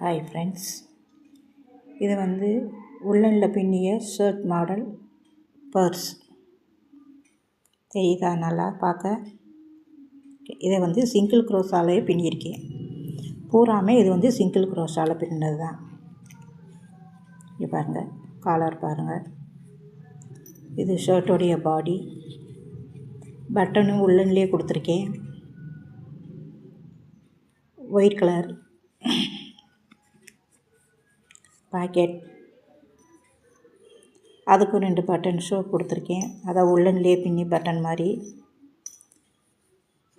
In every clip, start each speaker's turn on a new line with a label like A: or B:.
A: Hi friends, இது வந்து உள்ளனில் பின்னிய shirt model purse. தெரியுதா நல்லா பார்க்க? இதை வந்து சிங்கிள் க்ரோஷாலேயே பின்னியிருக்கேன். பூராமே இது வந்து சிங்கிள் க்ரோஷால் பின்னது தான். இங்கே பாருங்கள், காலர் பாருங்கள். இது ஷர்ட்டோடைய பாடி. பட்டனும் உள்ளன்லேயே கொடுத்துருக்கேன். ஒயிட் கலர் பாக்கெட், அதுக்கும் 2 பட்டன் ஷோ கொடுத்துருக்கேன். அதை உள்ளன்லேயே பின்னி பட்டன் மாதிரி.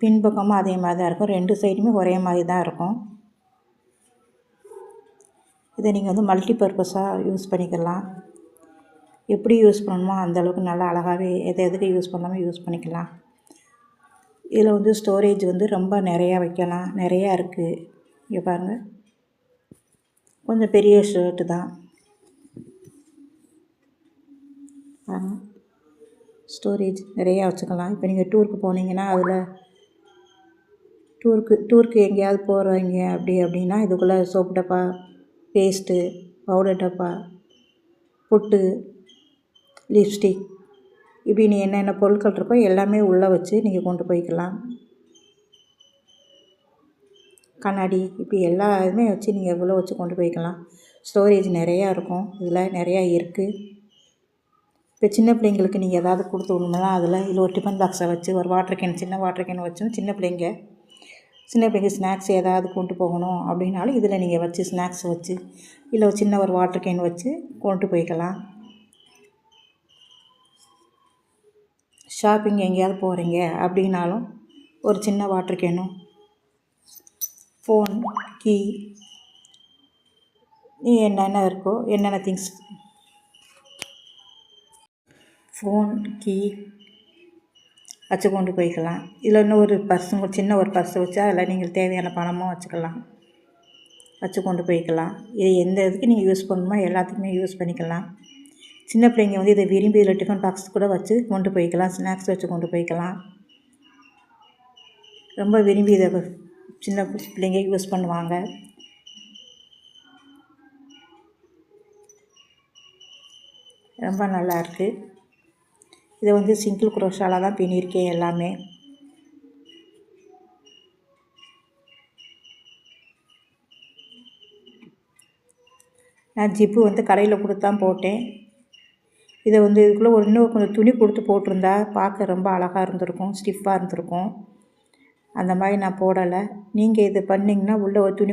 A: பின்பக்கமும் அதே மாதிரி தான் இருக்கும். 2 சைடுமே ஒரே மாதிரி தான் இருக்கும். இதை நீங்கள் வந்து மல்டி பர்பஸாக யூஸ் பண்ணிக்கலாம். எப்படி யூஸ் பண்ணணுமோ அந்தளவுக்கு நல்லா அழகாகவே எதுக்கு யூஸ் பண்ணாமல் யூஸ் பண்ணிக்கலாம். இதில் வந்து ஸ்டோரேஜ் வந்து ரொம்ப நிறையா வைக்கலாம். நிறையா இருக்குது. இங்கே பாருங்கள், கொஞ்சம் பெரிய ஷர்ட்டு தான். ஸ்டோரேஜ் நிறையா வச்சுக்கலாம். இப்போ நீங்கள் டூருக்கு போனீங்கன்னா அதில் டூருக்கு எங்கேயாவது போகிறீங்க அப்படின்னா இதுக்குள்ளே சோப்பு டப்பா, பேஸ்ட்டு, பவுடர் டப்பா, பொட்டு, லிப்ஸ்டிக், இப்படி என்னென்ன பொருட்கள் இருக்கோ எல்லாமே உள்ளே வச்சு நீங்கள் கொண்டு போய்க்கலாம். கண்ணாடி, இப்படி எல்லா இதுவுமே வச்சு நீங்கள் உள்ளே வச்சு கொண்டு போய்க்கலாம். ஸ்டோரேஜ் நிறையா இருக்கும். இதில் நிறையா இருக்குது. இப்போ சின்ன பிள்ளைங்களுக்கு நீங்கள் ஏதாவது கொடுத்து விடணும்னா இதில் ஒரு டிஃபன் பாக்ஸை வச்சு ஒரு வாட்டர் கேன், சின்ன வாட்டர் கேன் வச்சும் சின்ன பிள்ளைங்க ஸ்நாக்ஸ் ஏதாவது கொண்டு போகணும் அப்படின்னாலும் இதில் நீங்கள் வச்சு ஸ்நாக்ஸ் வச்சு இல்லை சின்ன ஒரு வாட்டர் கேன் வச்சு கொண்டு போய்க்கலாம். ஷாப்பிங் எங்கேயாவது போகிறீங்க அப்படின்னாலும் ஒரு சின்ன வாட்டர் கேனும், ஃபோன், கீ, என்னென்ன இருக்கோ என்னென்ன திங்ஸ், ஃபோன், கீ வச்சு கொண்டு போய்க்கலாம். இதில் இன்னும் ஒரு சின்ன ஒரு பர்ஸு வச்சு அதில் நீங்கள் தேவையான பணமும் வச்சுக்கலாம், வச்சு கொண்டு போய்க்கலாம். இது எந்த இதுக்கு நீங்கள் யூஸ் பண்ணணுமோ எல்லாத்துக்குமே யூஸ் பண்ணிக்கலாம். சின்ன பிள்ளைங்க வந்து இதை விரும்பி இதில் டிஃபன் பாக்ஸ் கூட வச்சு கொண்டு போய்க்கலாம். ஸ்நாக்ஸ் வச்சு கொண்டு போய்க்கலாம். ரொம்ப விரும்பி இதை சின்ன பிள்ளைங்க யூஸ் பண்ணுவாங்க. ரொம்ப நல்லாயிருக்கு. இதை வந்து சிங்கிள் க்ரோஷால தான் பின்னியிருக்கேன் எல்லாமே. நான் ஜிப்பு வந்து கடையில் கொடுத்து தான் போட்டேன். இதை வந்து இதுக்குள்ளே இன்னும் கொஞ்சம் துணி கொடுத்து போட்டிருந்தா பார்க்க ரொம்ப அழகாக இருந்திருக்கும், ஸ்டிஃபாக இருந்திருக்கும். அந்த மாதிரி நான் போடலை. நீங்கள் இது பண்ணிங்கன்னா உள்ளே ஒரு துணி